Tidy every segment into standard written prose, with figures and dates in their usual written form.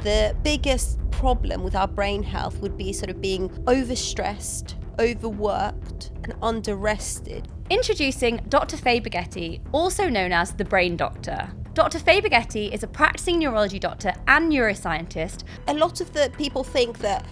the biggest problem with our brain health would be sort of being overstressed, overworked, and under-rested. Introducing Dr. Faye Begeti, also known as the Brain Doctor. Dr. Faye Begeti is a practicing neurology doctor and neuroscientist. A lot of the people think that,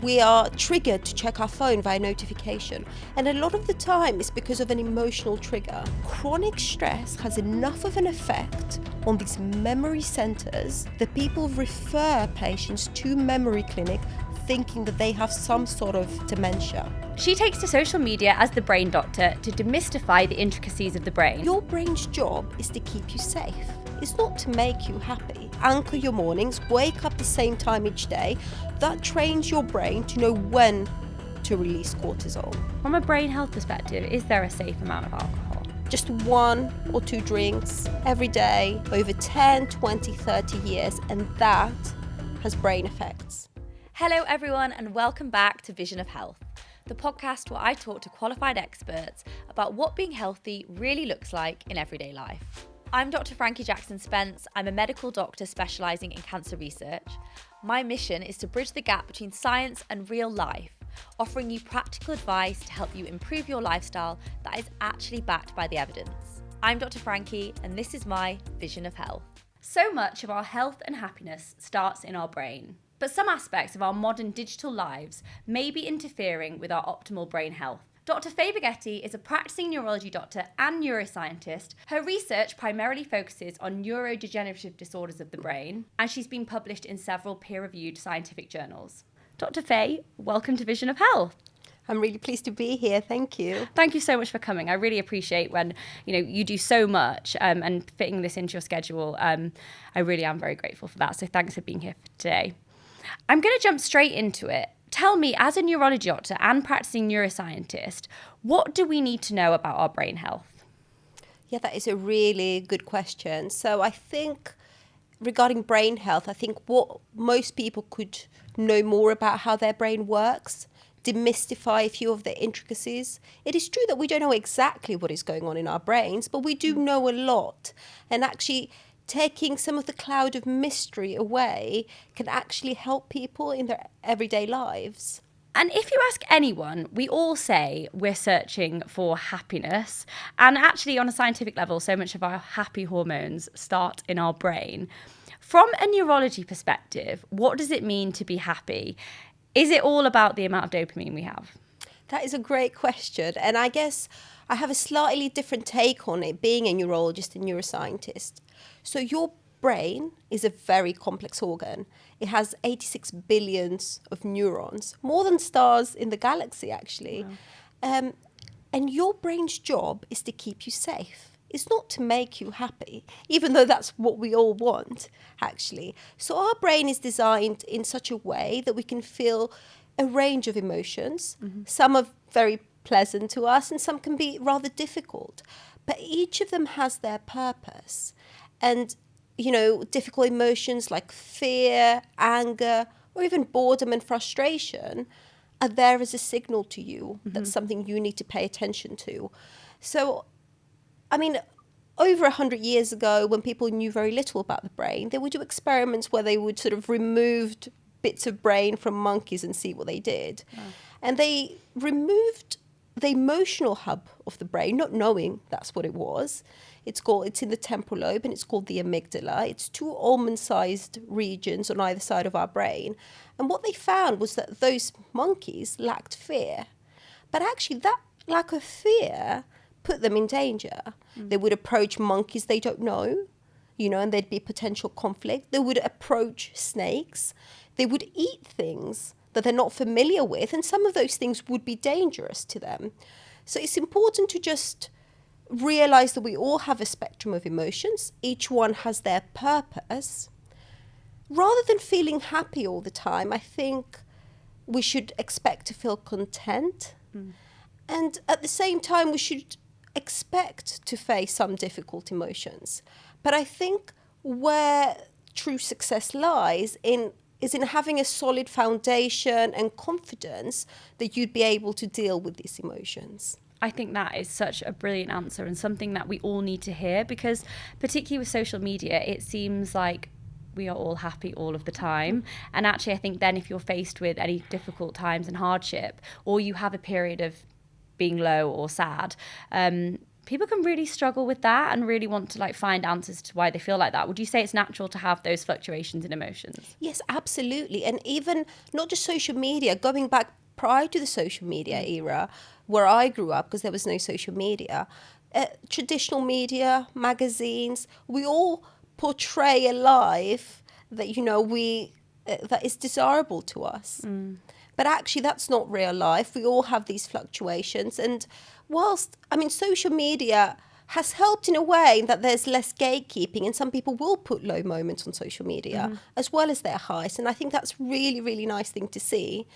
we are triggered to check our phone via notification. And a lot of the time it's because of an emotional trigger. Chronic stress has enough of an effect on these memory centers that people refer patients to memory clinic thinking that they have some sort of dementia. She takes to social media as the Brain Doctor to demystify the intricacies of the brain. Your brain's job is to keep you safe. It's not to make you happy. Anchor your mornings, wake up the same time each day. That trains your brain to know when to release cortisol. From a brain health perspective, is there a safe amount of alcohol? Just 1 or 2 drinks every day over 10, 20, 30 years, and that has brain effects. Hello everyone, and welcome back to Vision of Health, the podcast where I talk to qualified experts about what being healthy really looks like in everyday life. I'm Dr. Frankie Jackson-Spence. I'm a medical doctor specialising in cancer research. My mission is to bridge the gap between science and real life, offering you practical advice to help you improve your lifestyle that is actually backed by the evidence. I'm Dr. Frankie, and this is my Vision of Health. So much of our health and happiness starts in our brain. But some aspects of our modern digital lives may be interfering with our optimal brain health. Dr. Faye Begeti is a practicing neurology doctor and neuroscientist. Her research primarily focuses on neurodegenerative disorders of the brain, and she's been published in several peer-reviewed scientific journals. Dr. Faye, welcome to Vision of Health. I'm really pleased to be here. Thank you. Thank you so much for coming. I really appreciate when you do so much and fitting this into your schedule. I really am very grateful for that. So thanks for being here today. I'm going to jump straight into it. Tell me, as a neurology doctor and practicing neuroscientist, what do we need to know about our brain health? Yeah, that is a really good question. So I think regarding brain health, I think what most people could know more about how their brain works, demystify a few of the intricacies. It is true that we don't know exactly what is going on in our brains, but we do know a lot. And actually taking some of the cloud of mystery away can actually help people in their everyday lives. And if you ask anyone, we all say we're searching for happiness. And actually, on a scientific level, so much of our happy hormones start in our brain. From a neurology perspective, what does it mean to be happy? Is it all about the amount of dopamine we have? That is a great question. And I guess I have a slightly different take on it, being a neurologist and neuroscientist. So your brain is a very complex organ. It has 86 billions of neurons, more than stars in the galaxy, actually. Wow. And your brain's job is to keep you safe. It's not to make you happy, even though that's what we all want, actually. So our brain is designed in such a way that we can feel a range of emotions. Mm-hmm. Some are very pleasant to us and some can be rather difficult. But each of them has their purpose. And, difficult emotions like fear, anger, or even boredom and frustration are there as a signal to you. Mm-hmm. That's something you need to pay attention to. So, over 100 years ago, when people knew very little about the brain, they would do experiments where they would sort of remove bits of brain from monkeys and see what they did. Wow. And they removed the emotional hub of the brain, not knowing that's what it was. It's in the temporal lobe and it's called the amygdala. It's 2 almond-sized regions on either side of our brain. And what they found was that those monkeys lacked fear. But actually that lack of fear put them in danger. Mm. They would approach monkeys they don't know, and there'd be potential conflict. They would approach snakes. They would eat things that they're not familiar with, and some of those things would be dangerous to them. So it's important to just realize that we all have a spectrum of emotions. Each one has their purpose. Rather than feeling happy all the time, I think we should expect to feel content. Mm. And at the same time, we should expect to face some difficult emotions. But I think where true success lies is in having a solid foundation and confidence that you'd be able to deal with these emotions. I think that is such a brilliant answer and something that we all need to hear, because particularly with social media, it seems like we are all happy all of the time. And actually, I think then if you're faced with any difficult times and hardship, or you have a period of being low or sad, people can really struggle with that and really want to like find answers to why they feel like that. Would you say it's natural to have those fluctuations in emotions? Yes, absolutely. And even not just social media, going back prior to the social media era where I grew up, because there was no social media, traditional media, magazines, we all portray a life that, that is desirable to us. But actually, that's not real life. We all have these fluctuations. And whilst, social media has helped in a way that there's less gatekeeping, and some people will put low moments on social media as well as their highs. And I think that's really, really nice thing to see.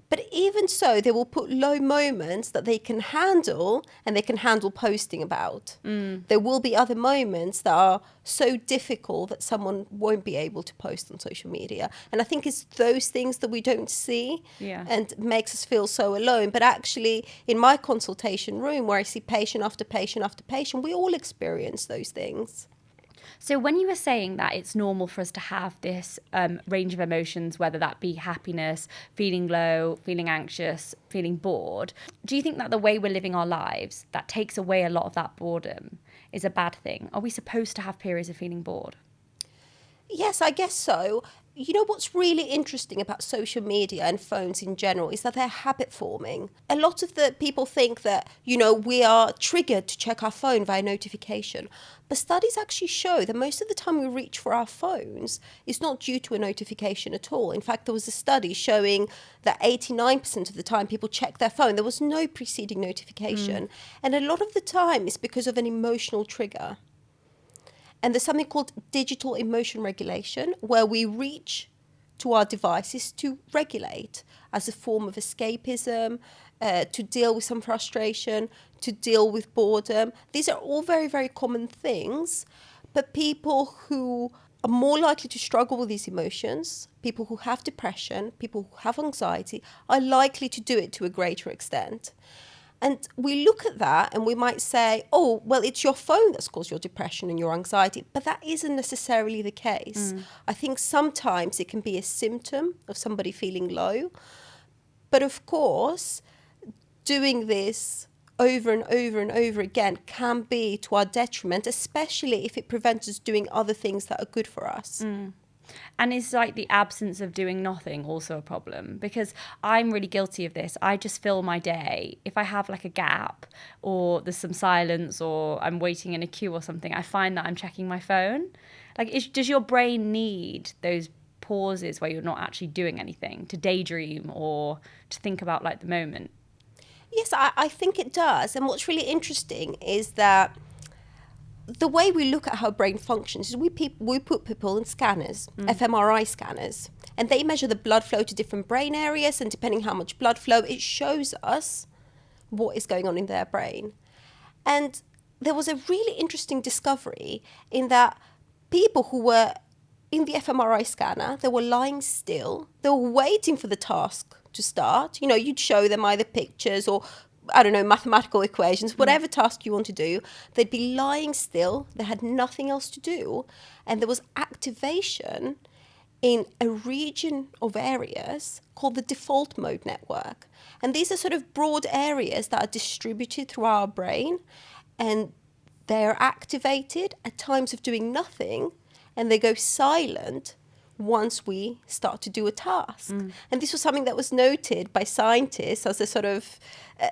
But even so, they will put low moments that they can handle, and they can handle posting about. There will be other moments that are so difficult that someone won't be able to post on social media. And I think it's those things that we don't see and makes us feel so alone. But actually, in my consultation room, where I see patient after patient after patient, we all experience those things. So when you were saying that it's normal for us to have this range of emotions, whether that be happiness, feeling low, feeling anxious, feeling bored, do you think that the way we're living our lives, that takes away a lot of that boredom, is a bad thing? Are we supposed to have periods of feeling bored? Yes, I guess so. You know what's really interesting about social media and phones in general is that they're habit forming. A lot of the people think that, we are triggered to check our phone via notification. But studies actually show that most of the time we reach for our phones is not due to a notification at all. In fact, there was a study showing that 89% of the time people check their phone. There was no preceding notification. And a lot of the time it's because of an emotional trigger. And there's something called digital emotion regulation, where we reach to our devices to regulate as a form of escapism, to deal with some frustration, to deal with boredom. These are all very, very common things. But people who are more likely to struggle with these emotions, people who have depression, people who have anxiety, are likely to do it to a greater extent. And we look at that and we might say, oh, well, it's your phone that's caused your depression and your anxiety. But that isn't necessarily the case. I think sometimes it can be a symptom of somebody feeling low. But of course, doing this over and over and over again can be to our detriment, especially if it prevents us doing other things that are good for us. And is like the absence of doing nothing also a problem? Because I'm really guilty of this. I just fill my day. If I have like a gap or there's some silence or I'm waiting in a queue or something, I find that I'm checking my phone. Like, does your brain need those pauses where you're not actually doing anything to daydream or to think about like the moment? Yes, I think it does. And what's really interesting is that the way we look at how brain functions is we put people in scanners, fMRI scanners, and they measure the blood flow to different brain areas, and depending how much blood flow, it shows us what is going on in their brain. And there was a really interesting discovery in that people who were in the fMRI scanner, they were lying still, they were waiting for the task to start. You'd show them either pictures or mathematical equations, whatever task you want to do. They'd be lying still. They had nothing else to do. And there was activation in a region of areas called the default mode network. And these are sort of broad areas that are distributed through our brain. And they're activated at times of doing nothing. And they go silent once we start to do a task. And this was something that was noted by scientists as a sort of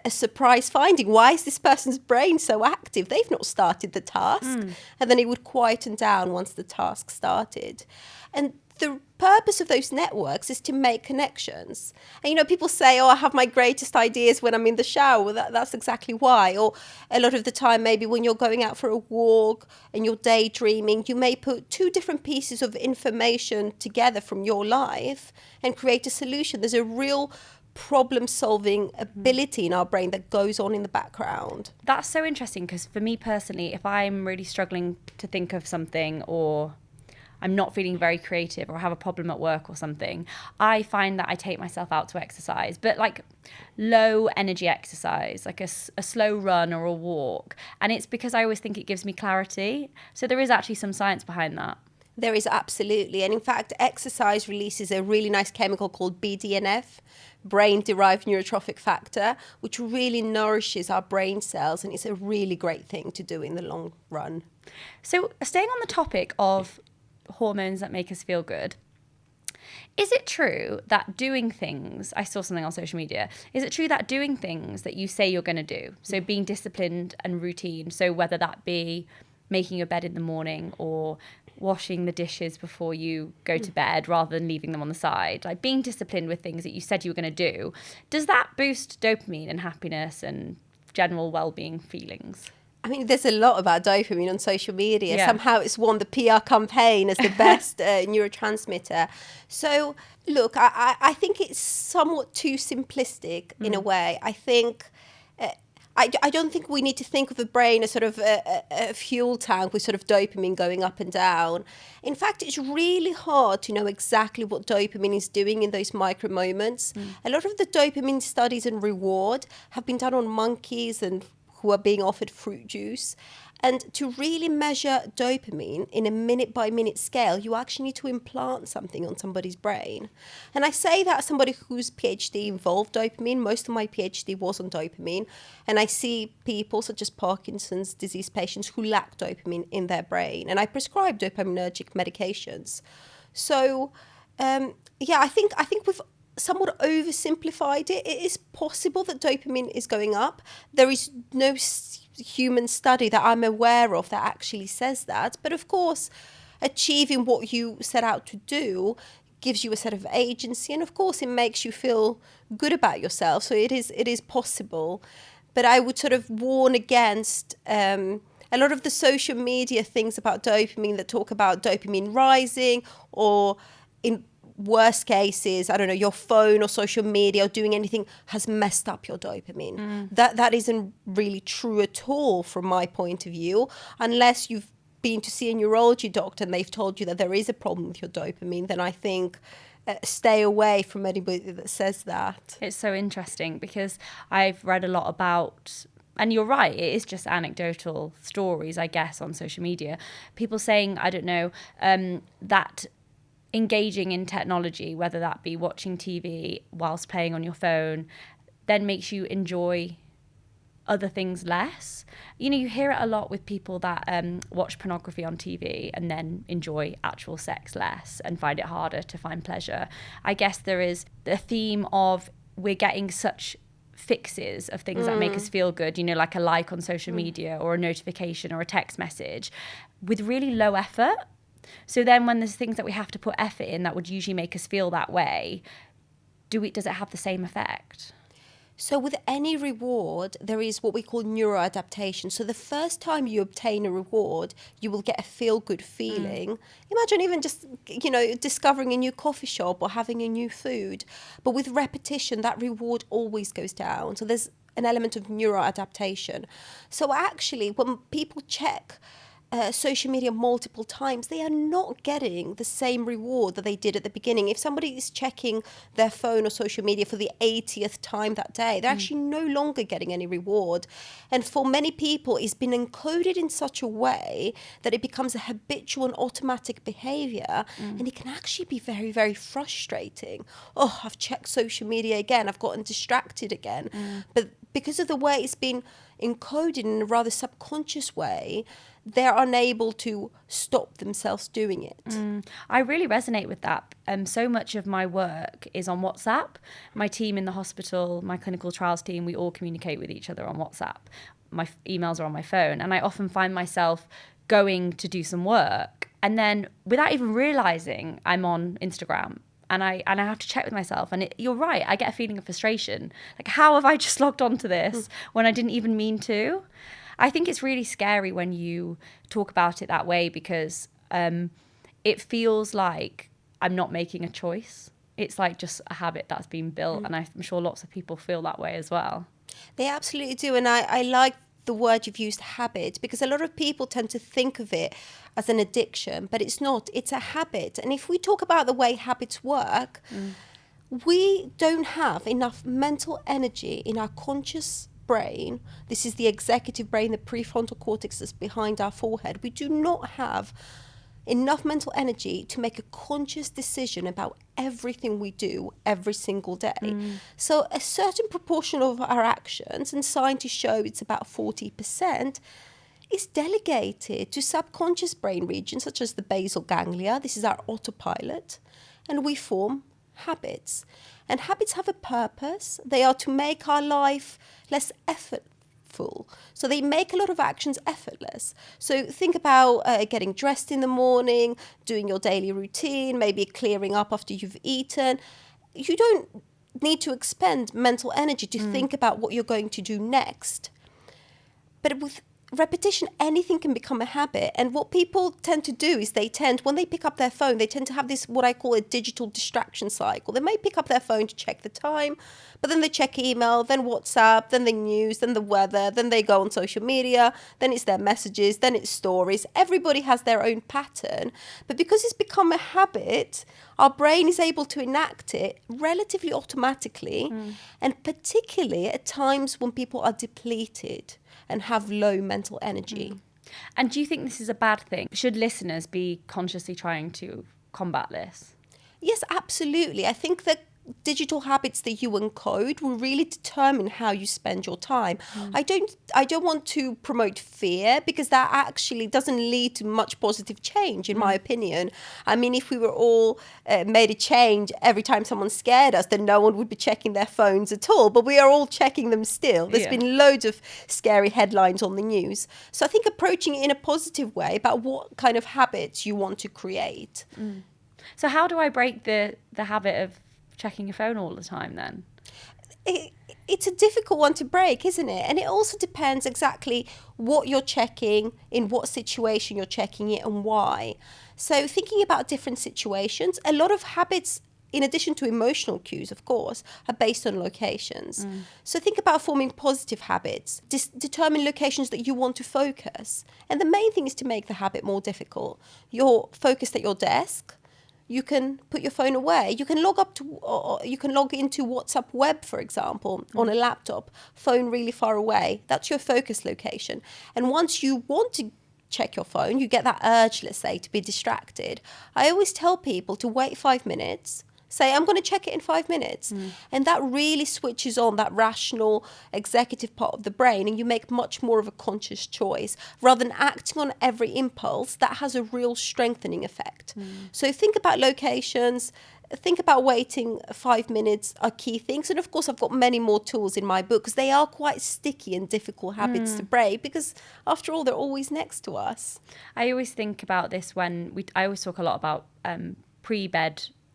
a surprise finding. Why is this person's brain so active? They've not started the task. And then it would quieten down once the task started. And the purpose of those networks is to make connections. And, people say, oh, I have my greatest ideas when I'm in the shower. Well, that's exactly why. Or a lot of the time, maybe when you're going out for a walk and you're daydreaming, you may put two different pieces of information together from your life and create a solution. There's a real problem-solving ability in our brain that goes on in the background. That's so interesting, because for me personally, if I'm really struggling to think of something, or I'm not feeling very creative, or have a problem at work or something, I find that I take myself out to exercise, but like low energy exercise, like a slow run or a walk. And it's because I always think it gives me clarity. So there is actually some science behind that. There is absolutely. And in fact, exercise releases a really nice chemical called BDNF, brain-derived neurotrophic factor, which really nourishes our brain cells. And it's a really great thing to do in the long run. So staying on the topic of hormones that make us feel good, is it true that doing things, I saw something on social media, is it true that doing things that you say you're going to do, so being disciplined and routine, so whether that be making your bed in the morning or washing the dishes before you go to bed rather than leaving them on the side, like being disciplined with things that you said you were going to do, does that boost dopamine and happiness and general well-being feelings? I mean, there's a lot about dopamine on social media. Yeah. Somehow it's won the PR campaign as the best neurotransmitter. So, look, I think it's somewhat too simplistic in a way. I think... I don't think we need to think of the brain as sort of a fuel tank with sort of dopamine going up and down. In fact, it's really hard to know exactly what dopamine is doing in those micro moments. A lot of the dopamine studies and reward have been done on monkeys and who are being offered fruit juice. And to really measure dopamine in a minute-by-minute scale, you actually need to implant something on somebody's brain. And I say that as somebody whose PhD involved dopamine. Most of my PhD was on dopamine. And I see people such as Parkinson's disease patients who lack dopamine in their brain. And I prescribe dopaminergic medications. So, I think we've somewhat oversimplified it. It is possible that dopamine is going up. There is no human study that I'm aware of that actually says that. But of course, achieving what you set out to do gives you a set of agency. And of course, it makes you feel good about yourself. So it is possible. But I would sort of warn against a lot of the social media things about dopamine that talk about dopamine rising, or in worst cases, I don't know, your phone or social media or doing anything has messed up your dopamine. That isn't really true at all from my point of view, unless you've been to see a neurology doctor and they've told you that there is a problem with your dopamine. Then I think stay away from anybody that says that. It's so interesting because I've read a lot about, and you're right, it is just anecdotal stories, I guess, on social media. People saying, I don't know, that engaging in technology, whether that be watching TV whilst playing on your phone, then makes you enjoy other things less. You know, you hear it a lot with people that watch pornography on TV and then enjoy actual sex less and find it harder to find pleasure. I guess there is the theme of we're getting such fixes of things that make us feel good, you know, like a like on social media or a notification or a text message with really low effort. So then when there's things that we have to put effort in that would usually make us feel that way, does it have the same effect? So with any reward, there is what we call neuroadaptation. So the first time you obtain a reward, you will get a feel-good feeling. Imagine even just, you know, discovering a new coffee shop or having a new food. But with repetition, that reward always goes down. So there's an element of neuroadaptation. So actually, when people check social media multiple times, they are not getting the same reward that they did at the beginning. If somebody is checking their phone or social media for the 80th time that day, they're actually no longer getting any reward. And for many people, it's been encoded in such a way that it becomes a habitual and automatic behavior. And it can actually be very, very frustrating. Oh, I've checked social media again. I've gotten distracted again. But because of the way it's been encoded in a rather subconscious way, they're unable to stop themselves doing it. I really resonate with that. So much of my work is on WhatsApp. My team in the hospital, my clinical trials team, we all communicate with each other on WhatsApp. My emails are on my phone. And I often find myself going to do some work, and then without even realizing I'm on Instagram. And I have to check with myself. And you're right, I get a feeling of frustration. Like, how have I just logged onto this when I didn't even mean to? I think it's really scary when you talk about it that way, because it feels like I'm not making a choice. It's like just a habit that's been built. And I'm sure lots of people feel that way as well. They absolutely do. And I like the word you've used, habit, because a lot of people tend to think of it as an addiction, but it's not. It's a habit. And if we talk about the way habits work, we don't have enough mental energy in our conscious brain. This is the executive brain, the prefrontal cortex is behind our forehead. We do not have enough mental energy to make a conscious decision about everything we do every single day. So a certain proportion of our actions, and scientists show it's about 40%, is delegated to subconscious brain regions such as the basal ganglia. This is our autopilot, and we form habits. And habits have a purpose. They are to make our life less effortful. So they make a lot of actions effortless. So think about getting dressed in the morning, doing your daily routine, maybe clearing up after you've eaten. You don't need to expend mental energy to think about what you're going to do next. But with repetition, anything can become a habit. And what people tend to do is when they pick up their phone, they tend to have this, what I call a digital distraction cycle. They may pick up their phone to check the time, but then they check email, then WhatsApp, then the news, then the weather, then they go on social media, then it's their messages, then it's stories. Everybody has their own pattern. But because it's become a habit, our brain is able to enact it relatively automatically, and particularly at times when people are depleted and have low mental energy. And do you think this is a bad thing? Should listeners be consciously trying to combat this? Yes, absolutely. I think that digital habits that you encode will really determine how you spend your time. I don't want to promote fear, because that actually doesn't lead to much positive change, in my opinion. I mean, if we were all made a change every time someone scared us, then no one would be checking their phones at all. But we are all checking them still. There's been loads of scary headlines on the news. So I think approaching it in a positive way about what kind of habits you want to create. So how do I break the habit of checking your phone all the time then? It's a difficult one to break, isn't it? And it also depends exactly what you're checking, in what situation you're checking it, and why. So thinking about different situations, a lot of habits, in addition to emotional cues, of course, are based on locations. So think about forming positive habits. Determine locations that you want to focus. And the main thing is to make the habit more difficult. You're focused at your desk. You can put your phone away. You can log into WhatsApp web, for example, on a laptop, phone really far away. That's your focus location. And once you want to check your phone, you get that urge, let's say, to be distracted. I always tell people to wait 5 minutes. Say, I'm going to check it in 5 minutes. And that really switches on that rational executive part of the brain, and you make much more of a conscious choice rather than acting on every impulse. That has a real strengthening effect. So think about locations, think about waiting 5 minutes are key things. And of course, I've got many more tools in my book, because they are quite sticky and difficult habits to break, because after all, they're always next to us. I always think about this I always talk a lot about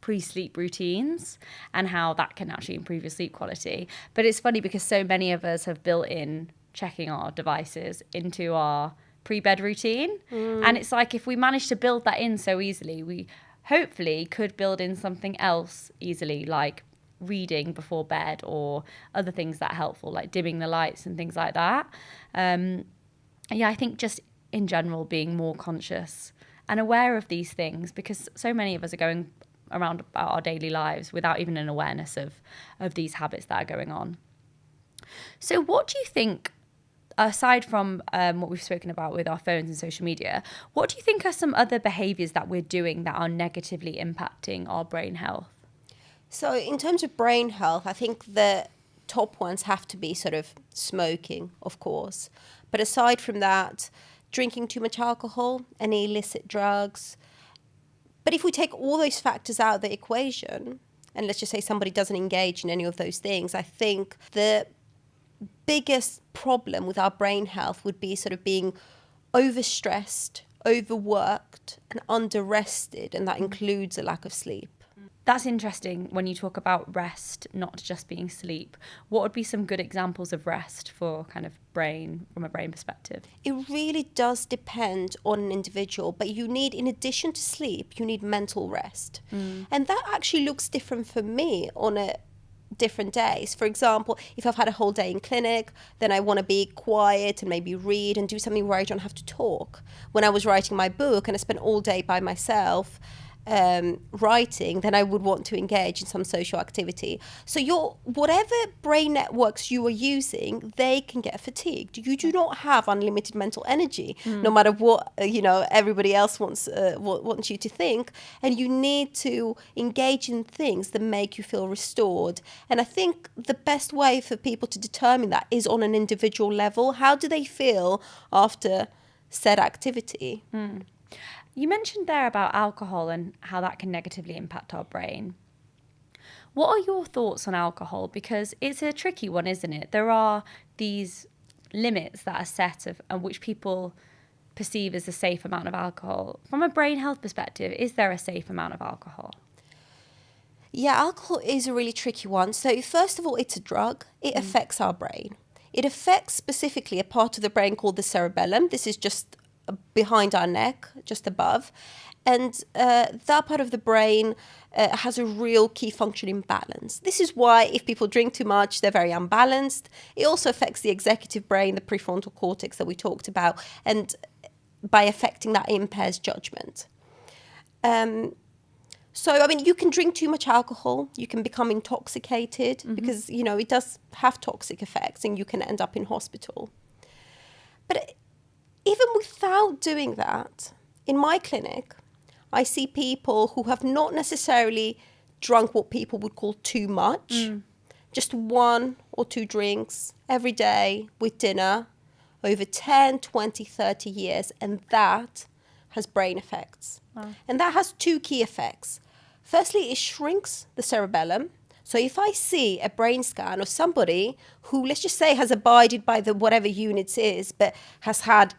pre-sleep routines and how that can actually improve your sleep quality. But it's funny because so many of us have built in checking our devices into our pre-bed routine. And it's like, if we manage to build that in so easily, we hopefully could build in something else easily, like reading before bed or other things that are helpful, like dimming the lights and things like that. I think just in general being more conscious and aware of these things, because so many of us are going around about our daily lives without even an awareness of these habits that are going on. So what do you think, aside from what we've spoken about with our phones and social media, what do you think are some other behaviours that we're doing that are negatively impacting our brain health? So in terms of brain health, I think the top ones have to be sort of smoking, of course. But aside from that, drinking too much alcohol, any illicit drugs. But if we take all those factors out of the equation, and let's just say somebody doesn't engage in any of those things, I think the biggest problem with our brain health would be sort of being overstressed, overworked, and under-rested, and that includes a lack of sleep. That's interesting when you talk about rest, not just being sleep. What would be some good examples of rest for kind of brain, from a brain perspective? It really does depend on an individual, but you need, in addition to sleep, you need mental rest. And that actually looks different for me on a different days. For example, if I've had a whole day in clinic, then I want to be quiet and maybe read and do something where I don't have to talk. When I was writing my book and I spent all day by myself, writing, then I would want to engage in some social activity. So whatever brain networks you are using, they can get fatigued. You do not have unlimited mental energy, no matter what everybody else wants you to think. And you need to engage in things that make you feel restored. And I think the best way for people to determine that is on an individual level. How do they feel after said activity? You mentioned there about alcohol and how that can negatively impact our brain. What are your thoughts on alcohol? Because it's a tricky one, isn't it? There are these limits that are set of which people perceive as a safe amount of alcohol. From a brain health perspective, is there a safe amount of alcohol? Yeah, alcohol is a really tricky one. So first of all, it's a drug. It affects our brain. It affects specifically a part of the brain called the cerebellum. This is just behind our neck, just above. And that part of the brain has a real key function imbalance. This is why if people drink too much, they're very unbalanced. It also affects the executive brain, the prefrontal cortex that we talked about. And by affecting that, it impairs judgment. So, I mean, you can drink too much alcohol. You can become intoxicated because, it does have toxic effects and you can end up in hospital. But even without doing that, in my clinic, I see people who have not necessarily drunk what people would call too much, just 1 or 2 drinks every day with dinner over 10, 20, 30 years, and that has brain effects. Wow. And that has 2 key effects. Firstly, it shrinks the cerebellum. So if I see a brain scan of somebody who, let's just say, has abided by the whatever units is, but has had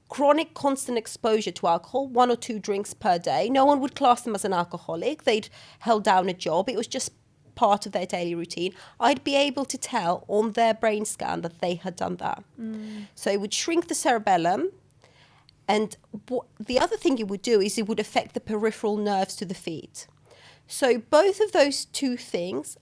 chronic constant exposure to alcohol, 1 or 2 drinks per day, no one would class them as an alcoholic. They'd held down a job. It was just part of their daily routine. I'd be able to tell on their brain scan that they had done that. So it would shrink the cerebellum. And the other thing it would do is it would affect the peripheral nerves to the feet. So both of those 2 things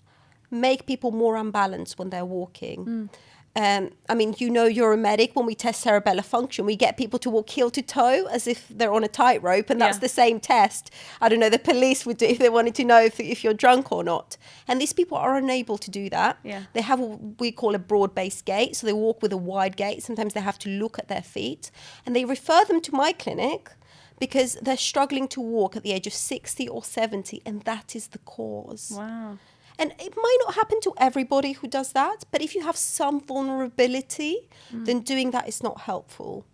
make people more unbalanced when they're walking. I mean, you're a medic. When we test cerebellar function, we get people to walk heel to toe as if they're on a tightrope, and that's the same test. I don't know, the police would do if they wanted to know if you're drunk or not. And these people are unable to do that. Yeah. They have what we call a broad-based gait, so they walk with a wide gait. Sometimes they have to look at their feet, and they refer them to my clinic because they're struggling to walk at the age of 60 or 70, and that is the cause. Wow. And it might not happen to everybody who does that, but if you have some vulnerability, then doing that is not helpful.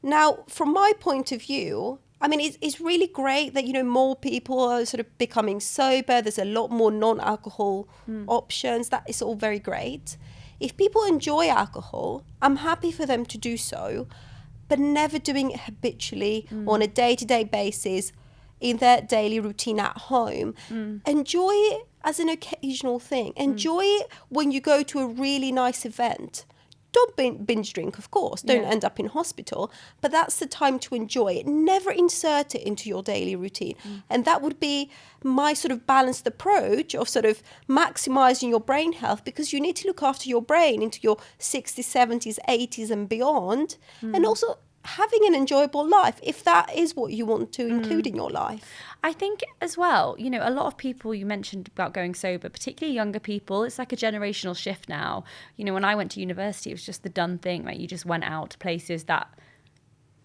Now, from my point of view, I mean, it's really great that, more people are sort of becoming sober. There's a lot more non-alcohol options. That is all very great. If people enjoy alcohol, I'm happy for them to do so, but never doing it habitually on a day-to-day basis in their daily routine at home. Enjoy it as an occasional thing. Enjoy it when you go to a really nice event. Don't binge drink, of course. Don't end up in hospital. But that's the time to enjoy it. Never insert it into your daily routine. And that would be my sort of balanced approach of sort of maximizing your brain health, because you need to look after your brain into your 60s, 70s, 80s and beyond. And also having an enjoyable life, if that is what you want to include in your life. I think as well, a lot of people, you mentioned about going sober, particularly younger people, it's like a generational shift now. When I went to university, it was just the done thing, right? You just went out to places that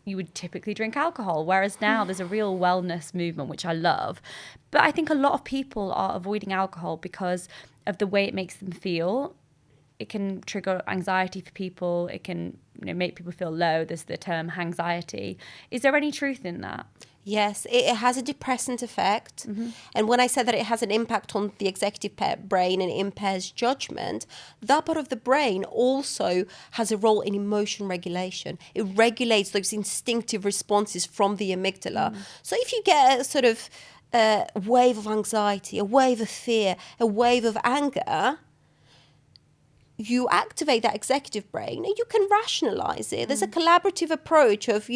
you would typically drink alcohol, whereas now there's a real wellness movement, which I love. But I think a lot of people are avoiding alcohol because of the way it makes them feel. It can trigger anxiety for people. It can make people feel low. There's the term hangxiety. Is there any truth in that? Yes, it has a depressant effect. And when I said that it has an impact on the executive brain and it impairs judgment, that part of the brain also has a role in emotion regulation. It regulates those instinctive responses from the amygdala. So if you get a sort of wave of anxiety, a wave of fear, a wave of anger, you activate that executive brain and you can rationalize it. There's a collaborative approach of,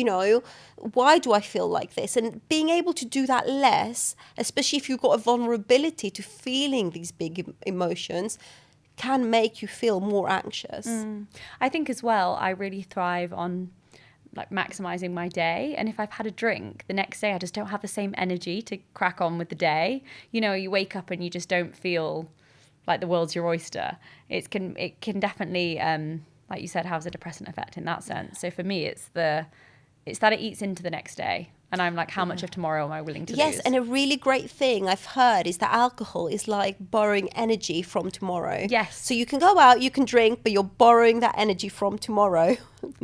why do I feel like this? And being able to do that less, especially if you've got a vulnerability to feeling these big emotions, can make you feel more anxious. I think as well, I really thrive on like maximizing my day. And if I've had a drink, the next day I just don't have the same energy to crack on with the day. You know, you wake up and you just don't feel like the world's your oyster. It can definitely, like you said, have a depressant effect in that sense. So for me, it's that it eats into the next day. And I'm like, how much of tomorrow am I willing to lose? Yes, and a really great thing I've heard is that alcohol is like borrowing energy from tomorrow. Yes. So you can go out, you can drink, but you're borrowing that energy from tomorrow.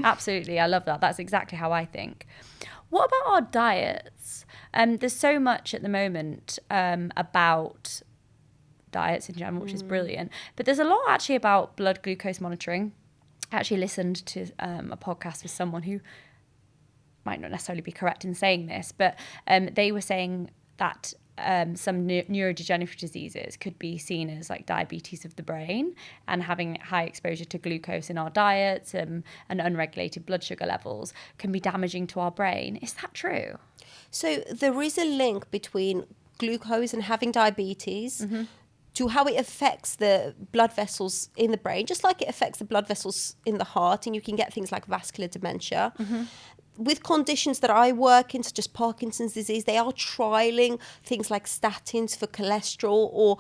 Absolutely. I love that. That's exactly how I think. What about our diets? There's so much at the moment about diets in general, which is brilliant. But there's a lot actually about blood glucose monitoring. I actually listened to a podcast with someone who might not necessarily be correct in saying this, but they were saying that some neurodegenerative diseases could be seen as like diabetes of the brain, and having high exposure to glucose in our diets and unregulated blood sugar levels can be damaging to our brain. Is that true? So there is a link between glucose and having diabetes to how it affects the blood vessels in the brain, just like it affects the blood vessels in the heart, and you can get things like vascular dementia. With conditions that I work in, such as Parkinson's disease, they are trialing things like statins for cholesterol or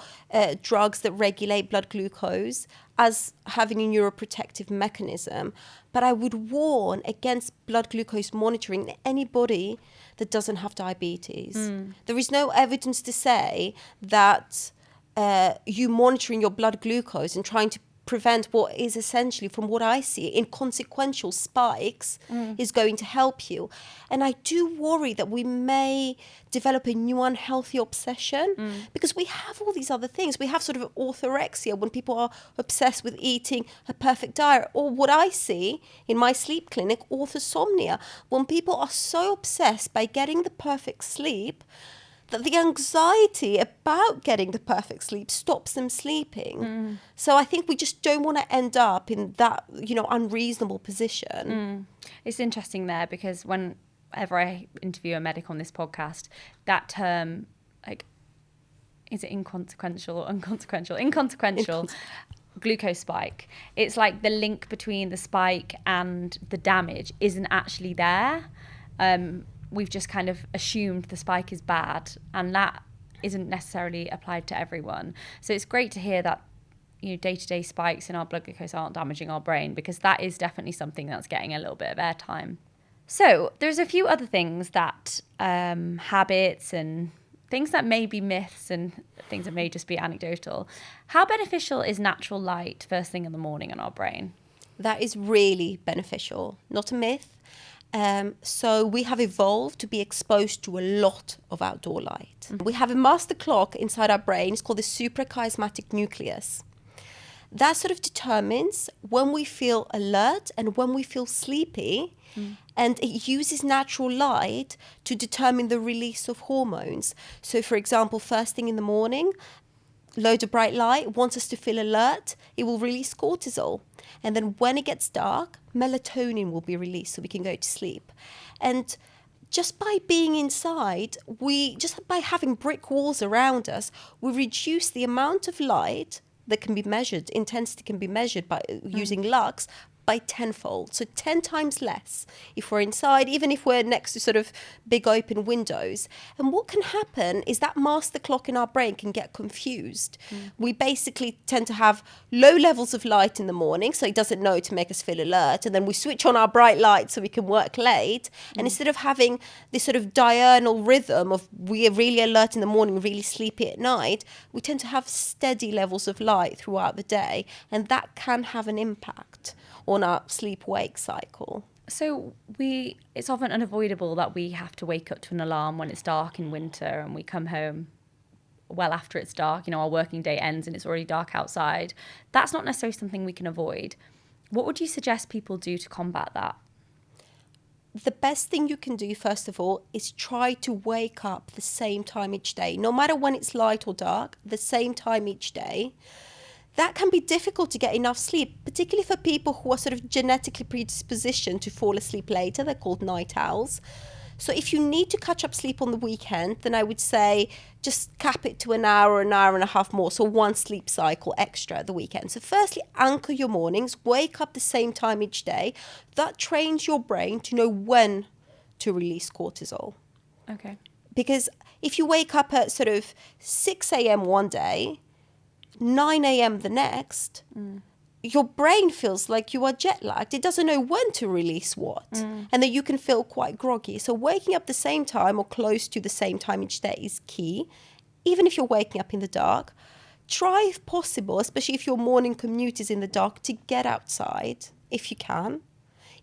drugs that regulate blood glucose as having a neuroprotective mechanism. But I would warn against blood glucose monitoring in anybody that doesn't have diabetes. There is no evidence to say that you monitoring your blood glucose and trying to prevent what is essentially, from what I see, inconsequential spikes is going to help you. And I do worry that we may develop a new unhealthy obsession because we have all these other things. We have sort of orthorexia when people are obsessed with eating a perfect diet, or what I see in my sleep clinic, orthosomnia, when people are so obsessed by getting the perfect sleep that the anxiety about getting the perfect sleep stops them sleeping. So I think we just don't want to end up in that, unreasonable position. It's interesting there, because whenever I interview a medic on this podcast, that term, like, is it inconsequential or inconsequential? Inconsequential glucose spike. It's like the link between the spike and the damage isn't actually there. We've just kind of assumed the spike is bad, and that isn't necessarily applied to everyone. So it's great to hear that, day-to-day spikes in our blood glucose aren't damaging our brain, because that is definitely something that's getting a little bit of airtime. So there's a few other things that habits and things that may be myths and things that may just be anecdotal. How beneficial is natural light first thing in the morning on our brain? That is really beneficial, not a myth. So we have evolved to be exposed to a lot of outdoor light. We have a master clock inside our brain. It's called the suprachiasmatic nucleus. That sort of determines when we feel alert and when we feel sleepy. And it uses natural light to determine the release of hormones. So, for example, first thing in the morning, loads of bright light wants us to feel alert. It will release cortisol. And then when it gets dark, melatonin will be released so we can go to sleep. And just by being inside, just by having brick walls around us, we reduce the amount of light that can be measured, intensity can be measured by using lux, by tenfold. So 10 times less if we're inside, even if we're next to sort of big open windows. And what can happen is that master clock in our brain can get confused. We basically tend to have low levels of light in the morning, so it doesn't know to make us feel alert. And then we switch on our bright light so we can work late. And instead of having this sort of diurnal rhythm of we are really alert in the morning, really sleepy at night, we tend to have steady levels of light throughout the day. And that can have an impact on our sleep-wake cycle. So it's often unavoidable that we have to wake up to an alarm when it's dark in winter, and we come home well after it's dark. Our working day ends and it's already dark outside. That's not necessarily something we can avoid. What would you suggest people do to combat that? The best thing you can do, first of all, is try to wake up the same time each day. No matter when it's light or dark, the same time each day. That can be difficult to get enough sleep, particularly for people who are sort of genetically predispositioned to fall asleep later. They're called night owls. So if you need to catch up sleep on the weekend, then I would say just cap it to an hour and a half more. So 1 sleep cycle extra at the weekend. So firstly, anchor your mornings, wake up the same time each day. That trains your brain to know when to release cortisol. Okay. Because if you wake up at sort of 6 a.m. one day, 9 a.m. the next, your brain feels like you are jet lagged. It doesn't know when to release what. And then you can feel quite groggy. So waking up the same time or close to the same time each day is key. Even if you're waking up in the dark, try if possible, especially if your morning commute is in the dark, to get outside if you can.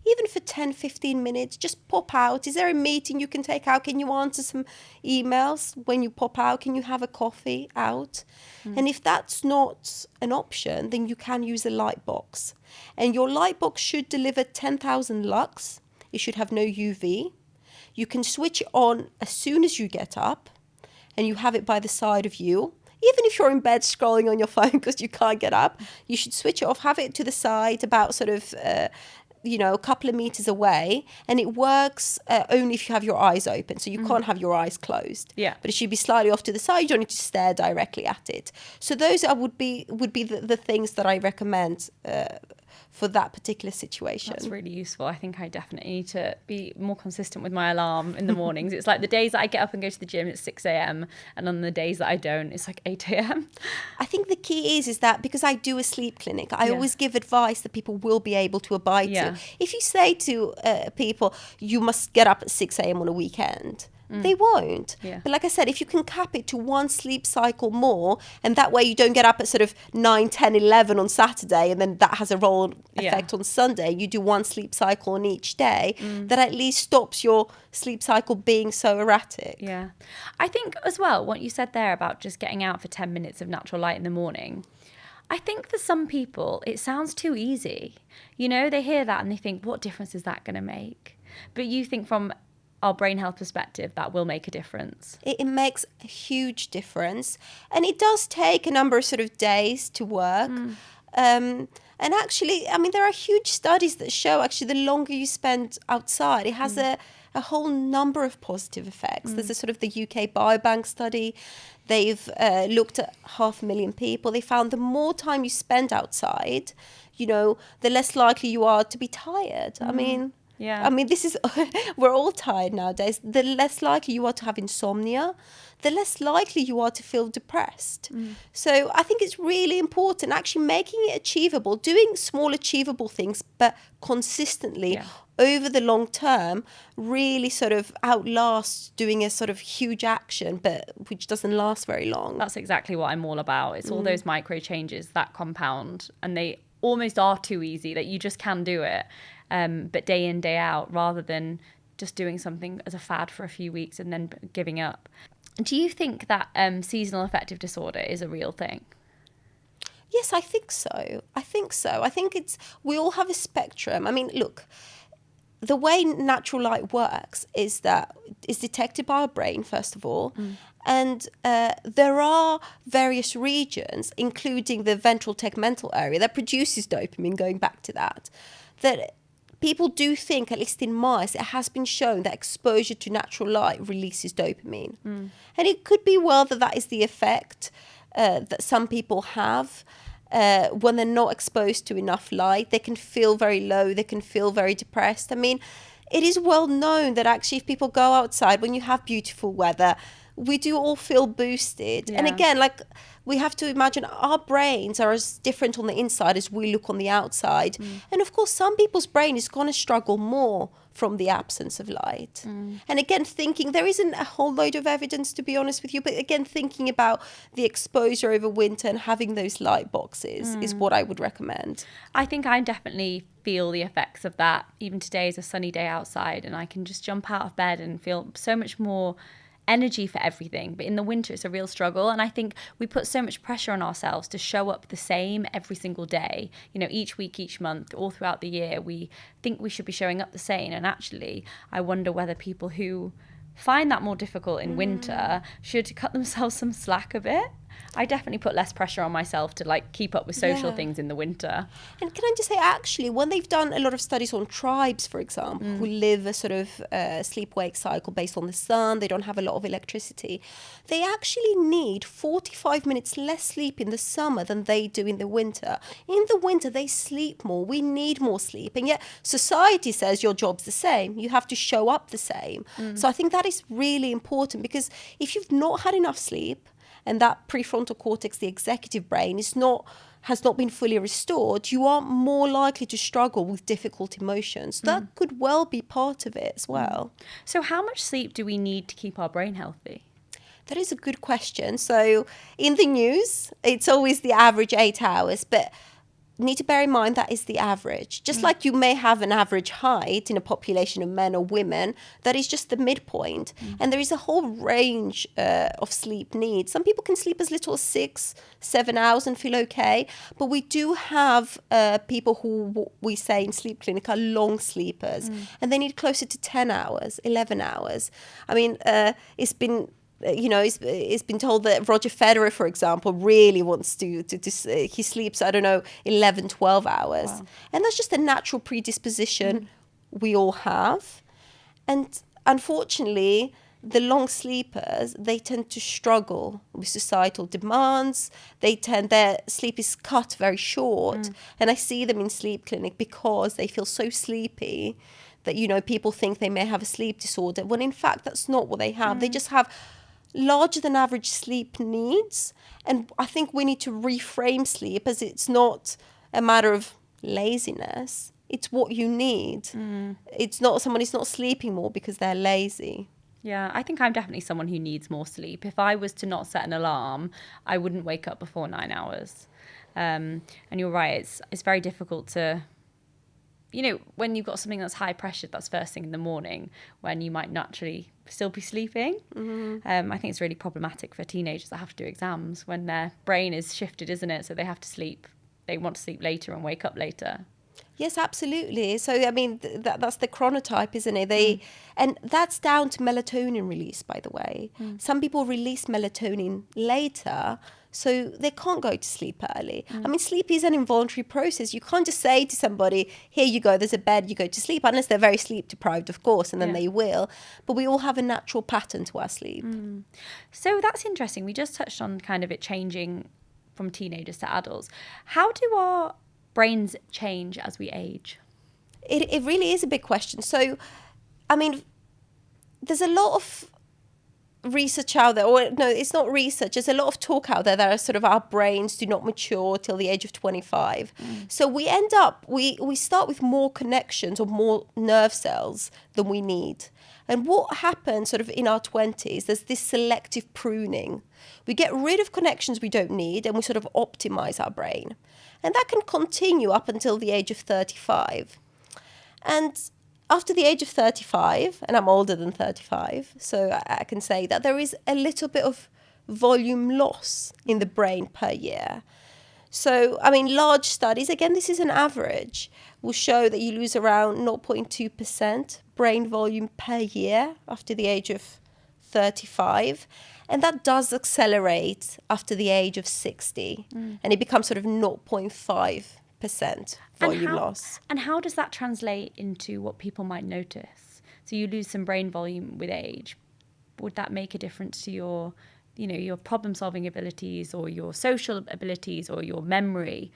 Even for 10, 15 minutes, just pop out. Is there a meeting you can take out? Can you answer some emails when you pop out? Can you have a coffee out? And if that's not an option, then you can use a light box. And your light box should deliver 10,000 lux. It should have no UV. You can switch it on as soon as you get up, and you have it by the side of you. Even if you're in bed scrolling on your phone because you can't get up, you should switch it off, have it to the side about sort of... a couple of meters away, and it works only if you have your eyes open. So you can't have your eyes closed. Yeah. But it should be slightly off to the side. You don't need to stare directly at it. So those would be the things that I recommend for that particular situation. That's really useful. I think I definitely need to be more consistent with my alarm in the mornings. It's like the days that I get up and go to the gym, it's 6 a.m. And on the days that I don't, it's like 8 a.m. I think the key is that because I do a sleep clinic, I always give advice that people will be able to abide to. If you say to people, you must get up at 6 a.m. on a weekend, they won't. Yeah. But like I said, if you can cap it to 1 sleep cycle more, and that way you don't get up at sort of 9, 10, 11 on Saturday, and then that has a roll effect on Sunday, you do 1 sleep cycle on each day, that at least stops your sleep cycle being so erratic. Yeah. I think as well, what you said there about just getting out for 10 minutes of natural light in the morning, I think for some people, it sounds too easy. They hear that and they think, what difference is that going to make? But you think from our brain health perspective, that will make a difference. It makes a huge difference. And it does take a number of sort of days to work. And actually, there are huge studies that show actually the longer you spend outside, it has a whole number of positive effects. There's a sort of the UK Biobank study. They've looked at 500,000 people. They found the more time you spend outside, the less likely you are to be tired. This is, we're all tired nowadays. The less likely you are to have insomnia, the less likely you are to feel depressed. So I think it's really important actually making it achievable, doing small achievable things, but consistently over the long term really sort of outlasts doing a sort of huge action, but which doesn't last very long. That's exactly what I'm all about. It's all those micro changes that compound, and they almost are too easy that you just can do it. But day in, day out, rather than just doing something as a fad for a few weeks and then giving up. Do you think that seasonal affective disorder is a real thing? Yes, I think so. I think we all have a spectrum. Look, the way natural light works is that it's detected by our brain, first of all. And there are various regions, including the ventral tegmental area, that produces dopamine, going back to that people do think, at least in mice, it has been shown that exposure to natural light releases dopamine. And it could be that is the effect that some people have when they're not exposed to enough light. They can feel very low, they can feel very depressed. It is well known that actually if people go outside when you have beautiful weather, we do all feel boosted. And again, we have to imagine our brains are as different on the inside as we look on the outside. And of course, some people's brain is going to struggle more from the absence of light. And again, there isn't a whole load of evidence, to be honest with you, but again, thinking about the exposure over winter and having those light boxes is what I would recommend. I think I definitely feel the effects of that. Even today is a sunny day outside and I can just jump out of bed and feel so much more energy for everything. But in the winter, it's a real struggle. And I think we put so much pressure on ourselves to show up the same every single day. Each week, each month, all throughout the year, we think we should be showing up the same. And actually, I wonder whether people who find that more difficult in winter should cut themselves some slack a bit. I definitely put less pressure on myself to like keep up with social things in the winter. And can I just say, actually, when they've done a lot of studies on tribes, for example, who live a sort of sleep-wake cycle based on the sun, they don't have a lot of electricity, they actually need 45 minutes less sleep in the summer than they do in the winter. In the winter, they sleep more. We need more sleep. And yet society says your job's the same. You have to show up the same. So I think that is really important, because if you've not had enough sleep, and that prefrontal cortex, the executive brain, has not been fully restored, you are more likely to struggle with difficult emotions. That could well be part of it as well. So how much sleep do we need to keep our brain healthy? That is a good question. So in the news, it's always the average 8 hours, but need to bear in mind that is the average. Just like you may have an average height in a population of men or women, that is just the midpoint. And there is a whole range of sleep needs. Some people can sleep as little as 6-7 hours and feel okay. But we do have people who we say in sleep clinic are long sleepers, and they need closer to 10 hours, 11 hours. I mean, it's been told that Roger Federer, for example, really wants to he sleeps, 11, 12 hours. Wow. And that's just a natural predisposition we all have. And unfortunately, the long sleepers, they tend to struggle with societal demands. Their sleep is cut very short. And I see them in sleep clinic because they feel so sleepy that, people think they may have a sleep disorder, when in fact that's not what they have. They just have larger than average sleep needs. And I think we need to reframe sleep as it's not a matter of laziness. It's what you need. It's not somebody's not sleeping more because they're lazy. Yeah, I think I'm definitely someone who needs more sleep. If I was to not set an alarm, I wouldn't wake up before 9 hours. And you're right, it's very difficult to, when you've got something that's high pressured, that's first thing in the morning, when you might naturally still be sleeping. I think it's really problematic for teenagers that have to do exams when their brain is shifted, isn't it? So they have to sleep. They want to sleep later and wake up later. Yes, absolutely. So, I mean, that's the chronotype, isn't it? And that's down to melatonin release, by the way. Some people release melatonin later, so they can't go to sleep early. I mean, sleep is an involuntary process. You can't just say to somebody, here you go, there's a bed, you go to sleep, unless they're very sleep deprived, of course, and then they will. But we all have a natural pattern to our sleep. So that's interesting. We just touched on kind of it changing from teenagers to adults. How do our brains change as we age? It really is a big question. So, I mean, there's a lot of research out there, or no, it's not research, there's a lot of talk out there that are sort of our brains do not mature till the age of 25. So we end up, we start with more connections or more nerve cells than we need. And what happens sort of in our 20s, there's this selective pruning. We get rid of connections we don't need and we sort of optimize our brain. And that can continue up until the age of 35. And after the age of 35, and I'm older than 35, so I can say that there is a little bit of volume loss in the brain per year. So, I mean, large studies, again, this is an average, will show that you lose around 0.2% brain volume per year after the age of 35. And that does accelerate after the age of 60. And it becomes sort of 0.5% volume loss. And how does that translate into what people might notice? So you lose some brain volume with age. Would that make a difference to your problem-solving abilities or your social abilities or your memory?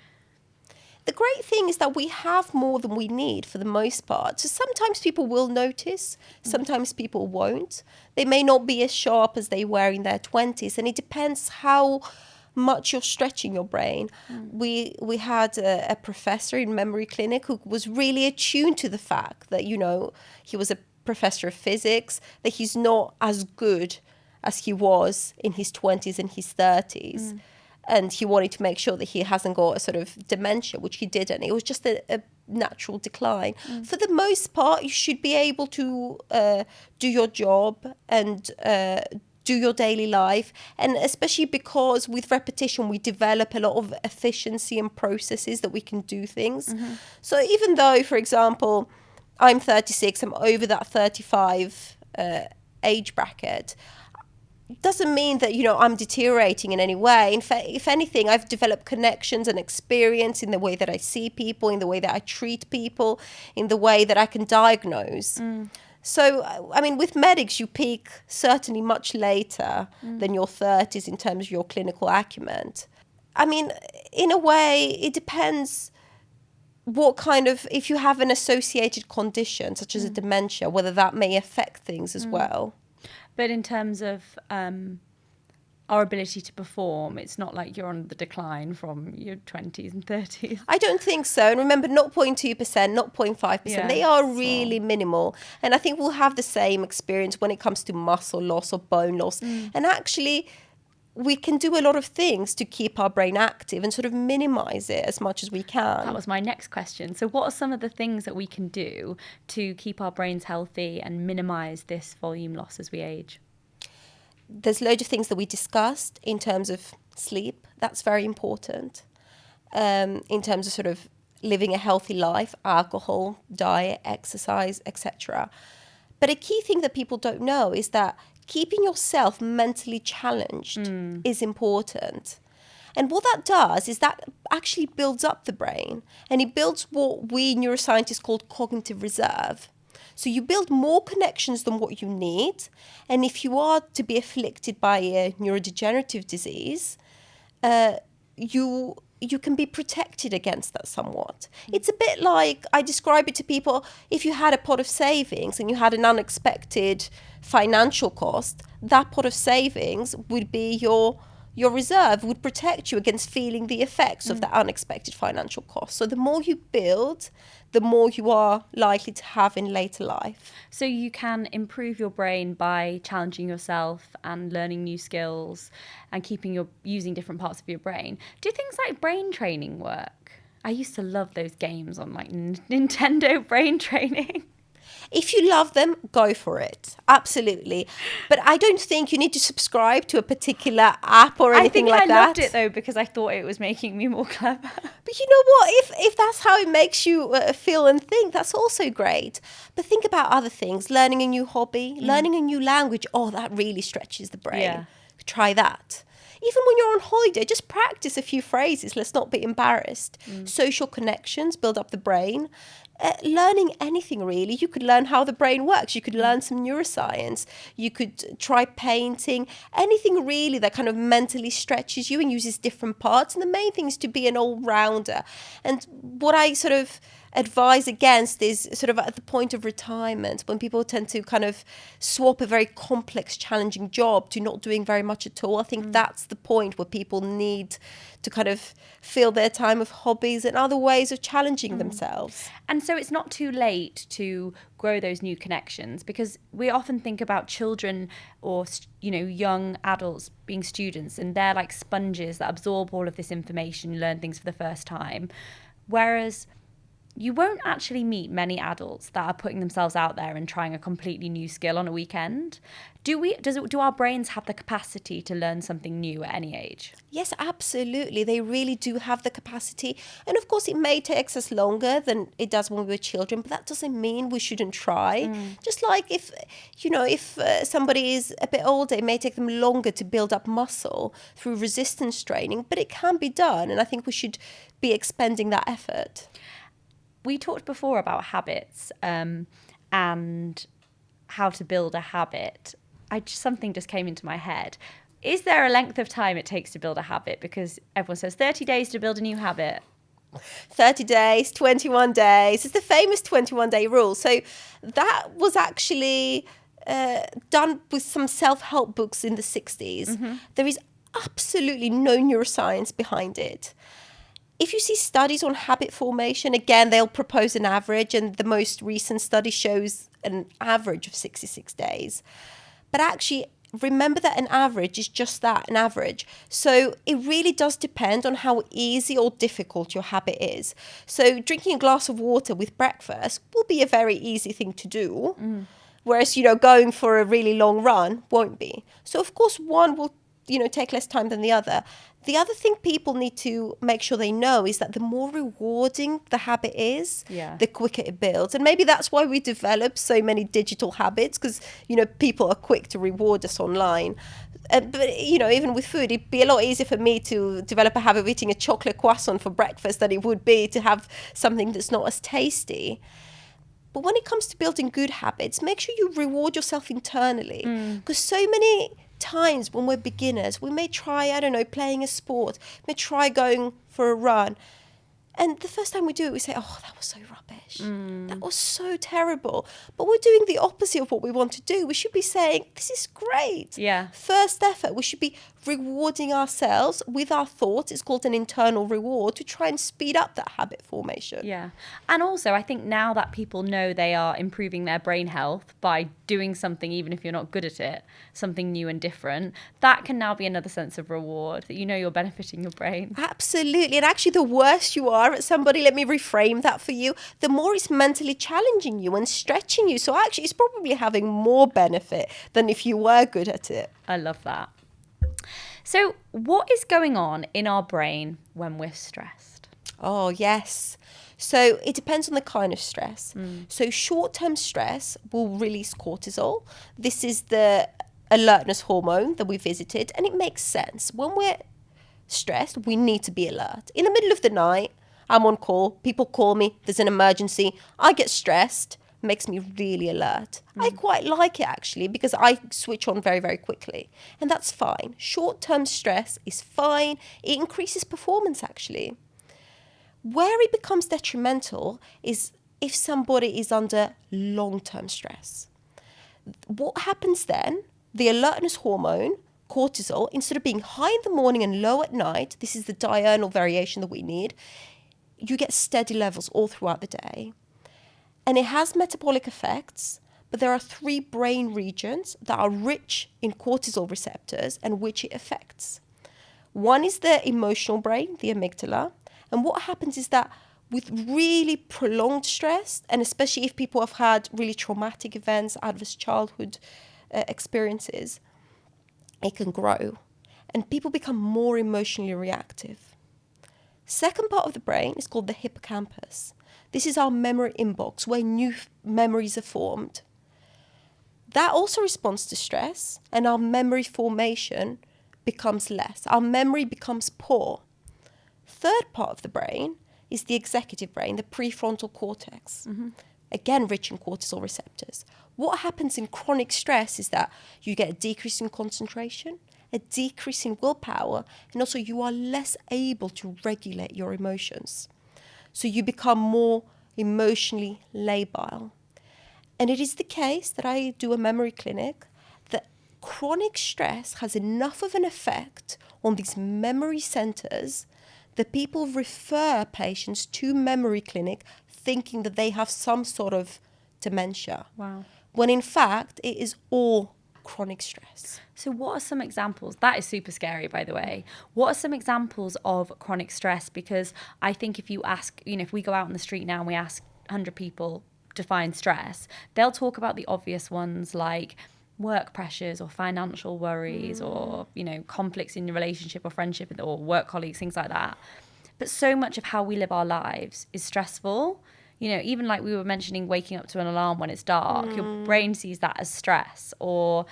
The great thing is that we have more than we need for the most part. So sometimes people will notice, sometimes people won't. They may not be as sharp as they were in their 20s, and it depends how much you're stretching your brain. We had a professor in memory clinic who was really attuned to the fact that, he was a professor of physics, that he's not as good as he was in his 20s and his 30s. And he wanted to make sure that he hasn't got a sort of dementia, which he didn't. It was just a natural decline. For the most part, you should be able to do your job and do your daily life. And especially because with repetition, we develop a lot of efficiency and processes that we can do things. So even though, for example, I'm 36, I'm over that 35 age bracket, doesn't mean that, I'm deteriorating in any way. In fact, if anything, I've developed connections and experience in the way that I see people, in the way that I treat people, in the way that I can diagnose. So, I mean, with medics, you peak certainly much later than your 30s in terms of your clinical acumen. I mean, in a way, it depends what kind of, if you have an associated condition, such as a dementia, whether that may affect things as well. But in terms of our ability to perform, it's not like you're on the decline from your 20s and 30s. I don't think so. And remember, 0.2%, 0.5%, they are really minimal. And I think we'll have the same experience when it comes to muscle loss or bone loss. And actually, we can do a lot of things to keep our brain active and sort of minimize it as much as we can. That was my next question. So what are some of the things that we can do to keep our brains healthy and minimize this volume loss as we age? There's loads of things that we discussed in terms of sleep. That's very important. In terms of sort of living a healthy life, alcohol, diet, exercise, etc. But a key thing that people don't know is that keeping yourself mentally challenged is important. And what that does is that actually builds up the brain, and it builds what we neuroscientists call cognitive reserve. So you build more connections than what you need. And if you are to be afflicted by a neurodegenerative disease, you can be protected against that somewhat. It's a bit like, I describe it to people, if you had a pot of savings and you had an unexpected financial cost, that pot of savings would be your reserve, would protect you against feeling the effects of that unexpected financial cost. So the more you build, the more you are likely to have in later life. So you can improve your brain by challenging yourself and learning new skills and using different parts of your brain. Do things like brain training work? I used to love those games on like Nintendo brain training. If you love them, go for it. Absolutely. But I don't think you need to subscribe to a particular app or anything like that. I loved it though because I thought it was making me more clever. But you know what? If that's how it makes you feel and think, that's also great. But think about other things. Learning a new hobby, learning a new language. Oh, that really stretches the brain. Yeah. Try that. Even when you're on holiday, just practice a few phrases. Let's not be embarrassed. Social connections build up the brain. Learning anything really. You could learn how the brain works. You could learn some neuroscience. You could try painting. Anything really that kind of mentally stretches you and uses different parts. And the main thing is to be an all-rounder. And what I sort of advise against is sort of at the point of retirement, when people tend to kind of swap a very complex, challenging job to not doing very much at all. I think that's the point where people need to kind of fill their time with hobbies and other ways of challenging themselves. And so it's not too late to grow those new connections, because we often think about children or, young adults being students, and they're like sponges that absorb all of this information, learn things for the first time. Whereas you won't actually meet many adults that are putting themselves out there and trying a completely new skill on a weekend. Do our brains have the capacity to learn something new at any age? Yes, absolutely. They really do have the capacity. And of course, it may take us longer than it does when we were children, but that doesn't mean we shouldn't try. Just like if somebody is a bit older, it may take them longer to build up muscle through resistance training, but it can be done. And I think we should be expending that effort. We talked before about habits and how to build a habit. Something just came into my head. Is there a length of time it takes to build a habit? Because everyone says 30 days to build a new habit. 30 days, 21 days. It's the famous 21-day rule. So that was actually done with some self-help books in the 60s. There is absolutely no neuroscience behind it. If you see studies on habit formation, again, they'll propose an average, and the most recent study shows an average of 66 days. But actually, remember that an average is just that, an average. So it really does depend on how easy or difficult your habit is. So drinking a glass of water with breakfast will be a very easy thing to do, whereas, going for a really long run won't be. So, of course, one will take less time than the other. The other thing people need to make sure they know is that the more rewarding the habit is, the quicker it builds. And maybe that's why we develop so many digital habits, because, people are quick to reward us online. But even with food, it'd be a lot easier for me to develop a habit of eating a chocolate croissant for breakfast than it would be to have something that's not as tasty. But when it comes to building good habits, make sure you reward yourself internally. Because so many times when we're beginners, we may try, I don't know, playing a sport, may try going for a run. And the first time we do it, we say, oh, that was so rubbish. That was so terrible. But we're doing the opposite of what we want to do. We should be saying, this is great. Yeah. First effort, we should be rewarding ourselves with our thoughts. It's called an internal reward to try and speed up that habit formation. Yeah. And also, I think now that people know they are improving their brain health by doing something, even if you're not good at it, something new and different, that can now be another sense of reward, that you're benefiting your brain. Absolutely. And actually, the worse you are at somebody, let me reframe that for you, the more it's mentally challenging you and stretching you. So actually, it's probably having more benefit than if you were good at it. I love that. So what is going on in our brain when we're stressed? Oh, yes. So it depends on the kind of stress. So short-term stress will release cortisol. This is the alertness hormone that we visited, and it makes sense. When we're stressed, we need to be alert. In the middle of the night, I'm on call, people call me, there's an emergency, I get stressed, makes me really alert. I quite like it actually, because I switch on very, very quickly, and that's fine. Short-term stress is fine. It increases performance actually. Where it becomes detrimental is if somebody is under long-term stress. What happens then? The alertness hormone, cortisol, instead of being high in the morning and low at night, this is the diurnal variation that we need, you get steady levels all throughout the day. And it has metabolic effects, but there are 3 brain regions that are rich in cortisol receptors and which it affects. One is the emotional brain, the amygdala. And what happens is that with really prolonged stress, and especially if people have had really traumatic events, adverse childhood experiences, it can grow. And people become more emotionally reactive. Second part of the brain is called the hippocampus. This is our memory inbox where new memories are formed. That also responds to stress, and our memory formation becomes less. Our memory becomes poor. Third part of the brain is the executive brain, the prefrontal cortex. Again, rich in cortisol receptors. What happens in chronic stress is that you get a decrease in concentration, a decrease in willpower, and also you are less able to regulate your emotions. So you become more emotionally labile. And it is the case that I do a memory clinic that chronic stress has enough of an effect on these memory centers that people refer patients to memory clinic thinking that they have some sort of dementia. Wow. When in fact, it is all chronic stress. So what are some examples? That is super scary, by the way. What are some examples of chronic stress? Because I think if you ask, if we go out on the street now and we ask 100 people define stress, they'll talk about the obvious ones like work pressures or financial worries or, conflicts in your relationship or friendship or work colleagues, things like that. But so much of how we live our lives is stressful. Even like we were mentioning, waking up to an alarm when it's dark, your brain sees that as stress, or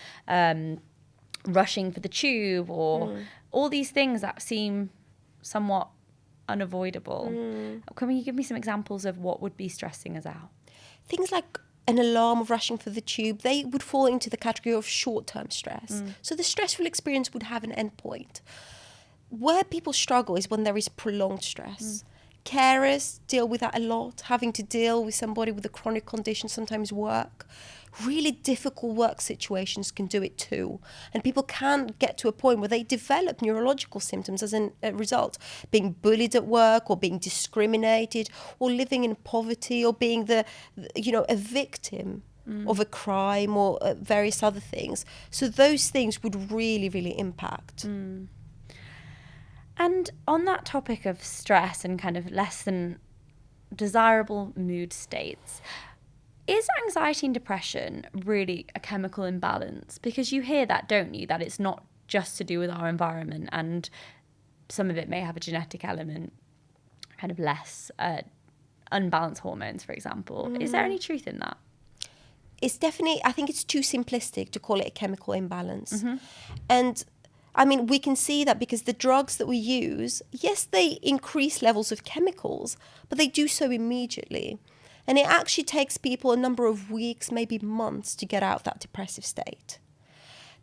rushing for the tube, or all these things that seem somewhat unavoidable. Can you give me some examples of what would be stressing us out? Things like an alarm of rushing for the tube, they would fall into the category of short-term stress. So the stressful experience would have an end point. Where people struggle is when there is prolonged stress. Carers deal with that a lot, having to deal with somebody with a chronic condition, sometimes work. Really difficult work situations can do it too. And people can get to a point where they develop neurological symptoms as a result. Being bullied at work, or being discriminated, or living in poverty, or being a victim of a crime, or various other things. So those things would really, really impact. And on that topic of stress and kind of less than desirable mood states, is anxiety and depression really a chemical imbalance? Because you hear that, don't you? That it's not just to do with our environment, and some of it may have a genetic element, kind of less unbalanced hormones, for example. Is there any truth in that? it's definitely, I think it's too simplistic to call it a chemical imbalance. And I mean, we can see that because the drugs that we use, yes, they increase levels of chemicals, but they do so immediately. And it actually takes people a number of weeks, maybe months, to get out of that depressive state.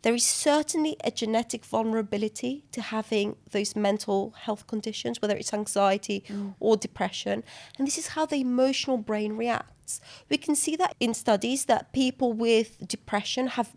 There is certainly a genetic vulnerability to having those mental health conditions, whether it's anxiety or depression. And this is how the emotional brain reacts. We can see that in studies that people with depression have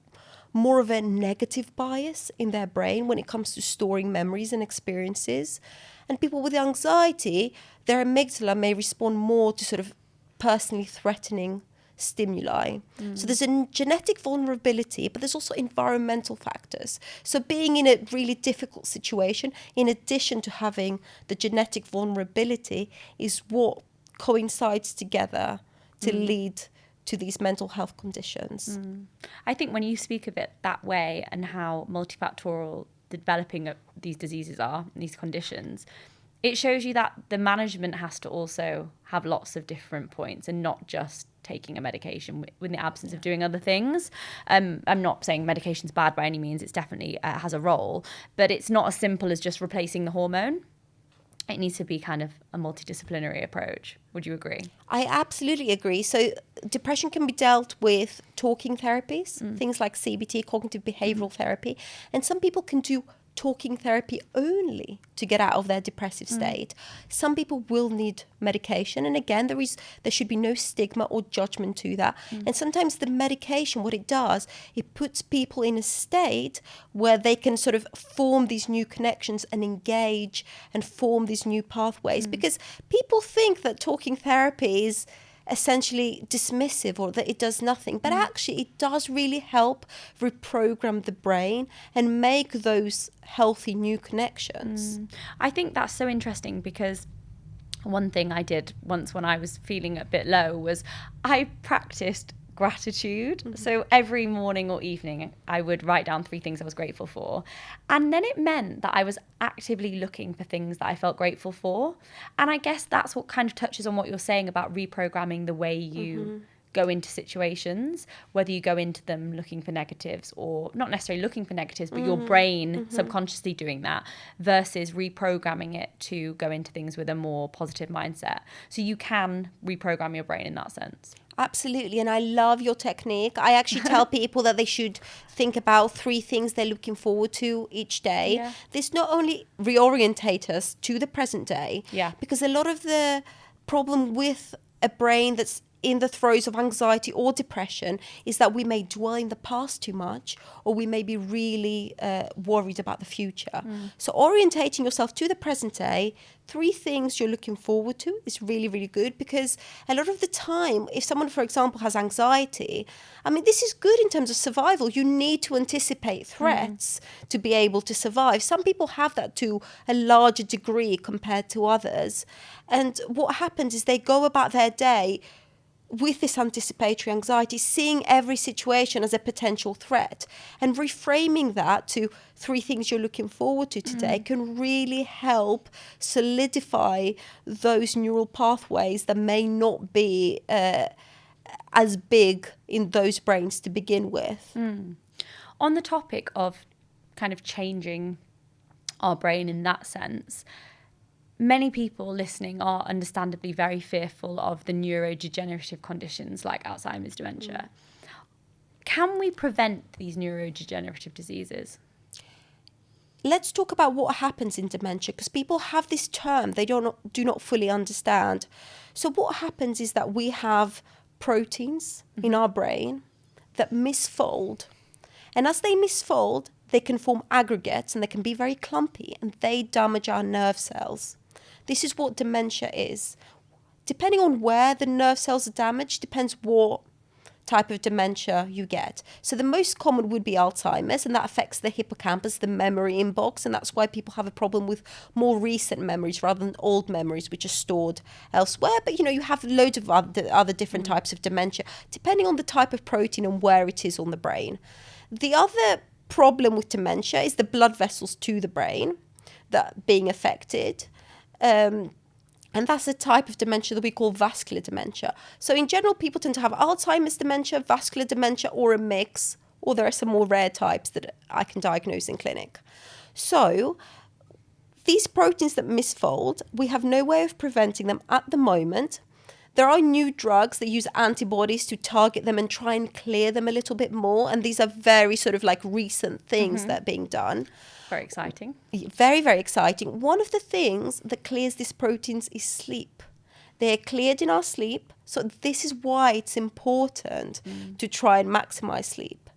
more of a negative bias in their brain when it comes to storing memories and experiences. And people with anxiety, their amygdala may respond more to sort of personally threatening stimuli. So there's a genetic vulnerability, but there's also environmental factors. So being in a really difficult situation, in addition to having the genetic vulnerability, is what coincides together to lead to these mental health conditions. I think when you speak of it that way and how multifactorial the developing of these diseases are, these conditions, it shows you that the management has to also have lots of different points and not just taking a medication in the absence of doing other things. I'm not saying medication's bad by any means. It's definitely has a role, but it's not as simple as just replacing the hormone. It needs to be kind of a multidisciplinary approach. Would you agree? I absolutely agree. So depression can be dealt with talking therapies, things like CBT, cognitive behavioral therapy. And some people can do talking therapy only to get out of their depressive state. Some people will need medication. And again, there should be no stigma or judgment to that. And sometimes the medication, what it does, it puts people in a state where they can sort of form these new connections and engage and form these new pathways. Because people think that talking therapy is essentially dismissive or that it does nothing, but actually it does really help reprogram the brain and make those healthy new connections. I think that's so interesting because one thing I did once when I was feeling a bit low was I practiced gratitude. So every morning or evening I would write down 3 things I was grateful for, and then it meant that I was actively looking for things that I felt grateful for. And I guess that's what kind of touches on what you're saying about reprogramming the way you go into situations, whether you go into them looking for negatives or not necessarily looking for negatives, but your brain subconsciously doing that versus reprogramming it to go into things with a more positive mindset. So you can reprogram your brain in that sense. Absolutely. And I love your technique. I actually tell people that they should think about 3 things they're looking forward to each day. Yeah. This not only reorientate us to the present day, because a lot of the problem with a brain that's in the throes of anxiety or depression is that we may dwell in the past too much, or we may be really worried about the future. So orientating yourself to the present day, 3 things you're looking forward to is really, really good, because a lot of the time, if someone, for example, has anxiety, I mean, this is good in terms of survival. You need to anticipate threats to be able to survive. Some people have that to a larger degree compared to others. And what happens is they go about their day with this anticipatory anxiety, seeing every situation as a potential threat, and reframing that to 3 things you're looking forward to today can really help solidify those neural pathways that may not be as big in those brains to begin with. On the topic of kind of changing our brain in that sense, many people listening are understandably very fearful of the neurodegenerative conditions like Alzheimer's, dementia. Can we prevent these neurodegenerative diseases? Let's talk about what happens in dementia, because people have this term they do not fully understand. So what happens is that we have proteins in our brain that misfold. And as they misfold, they can form aggregates and they can be very clumpy, and they damage our nerve cells. This is what dementia is. Depending on where the nerve cells are damaged, depends what type of dementia you get. So the most common would be Alzheimer's, and that affects the hippocampus, the memory inbox, and that's why people have a problem with more recent memories rather than old memories, which are stored elsewhere. But, you have loads of other different types of dementia, depending on the type of protein and where it is on the brain. The other problem with dementia is the blood vessels to the brain that being affected. And that's a type of dementia that we call vascular dementia. So in general, people tend to have Alzheimer's dementia, vascular dementia, or a mix, or there are some more rare types that I can diagnose in clinic. So these proteins that misfold, we have no way of preventing them at the moment. There are new drugs that use antibodies to target them and try and clear them a little bit more. And these are very sort of like recent things that are being done. Very exciting. Very, very exciting. One of the things that clears these proteins is sleep. They're cleared in our sleep. So this is why it's important to try and maximize sleep.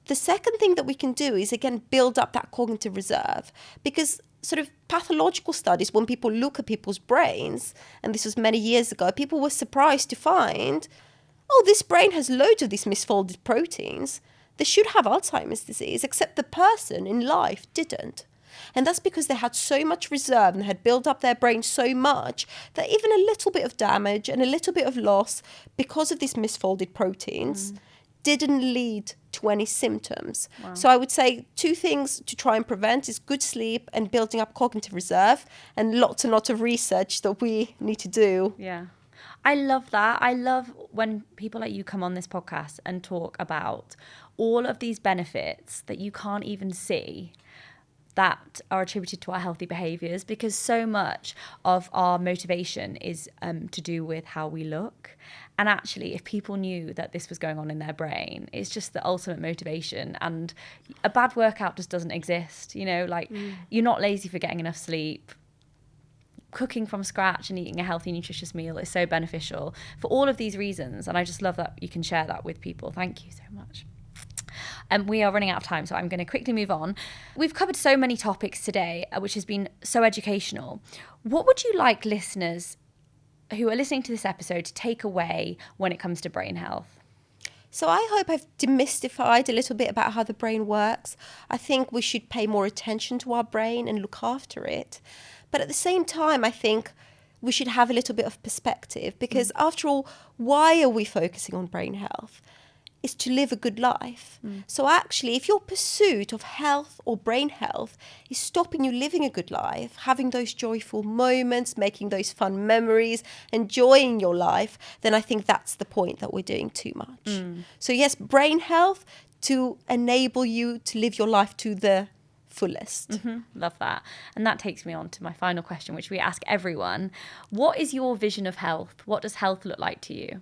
The second thing that we can do is, again, build up that cognitive reserve, because sort of pathological studies, when people look at people's brains, and this was many years ago, people were surprised to find, oh, this brain has loads of these misfolded proteins. They should have Alzheimer's disease, except the person in life didn't. And that's because they had so much reserve and they had built up their brain so much that even a little bit of damage and a little bit of loss because of these misfolded proteins didn't lead to any symptoms. Wow. So I would say 2 things to try and prevent is good sleep and building up cognitive reserve, and lots and lots of research that we need to do. Yeah. I love that. I love when people like you come on this podcast and talk about all of these benefits that you can't even see that are attributed to our healthy behaviours, because so much of our motivation is to do with how we look. And actually, if people knew that this was going on in their brain, it's just the ultimate motivation. And a bad workout just doesn't exist. You know, like you're not lazy for getting enough sleep. Cooking from scratch and eating a healthy, nutritious meal is so beneficial for all of these reasons. And I just love that you can share that with people. Thank you so much. We are running out of time, so I'm going to quickly move on. We've covered so many topics today, which has been so educational. What would you like listeners who are listening to this episode to take away when it comes to brain health? So I hope I've demystified a little bit about how the brain works. I think we should pay more attention to our brain and look after it. But at the same time, I think we should have a little bit of perspective, because after all, why are we focusing on brain health? Is to live a good life. So actually, if your pursuit of health or brain health is stopping you living a good life, having those joyful moments, making those fun memories, enjoying your life, then I think that's the point that we're doing too much. So yes, brain health to enable you to live your life to the fullest. Love that. And that takes me on to my final question, which we ask everyone. What is your vision of health? What does health look like to you?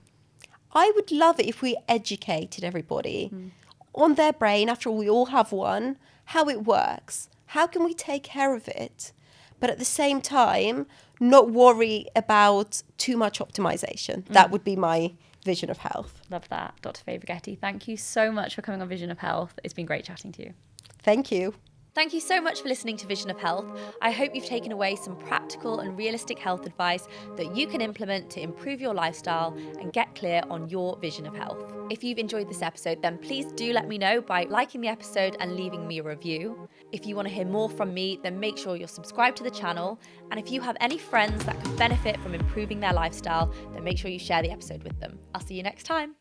I would love it if we educated everybody on their brain, after all, we all have one, how it works, how can we take care of it, but at the same time, not worry about too much optimization. That would be my vision of health. Love that. Dr. Faye Begeti, thank you so much for coming on Vision of Health. It's been great chatting to you. Thank you. Thank you so much for listening to Vision of Health. I hope you've taken away some practical and realistic health advice that you can implement to improve your lifestyle and get clear on your vision of health. If you've enjoyed this episode, then please do let me know by liking the episode and leaving me a review. If you want to hear more from me, then make sure you're subscribed to the channel. And if you have any friends that could benefit from improving their lifestyle, then make sure you share the episode with them. I'll see you next time.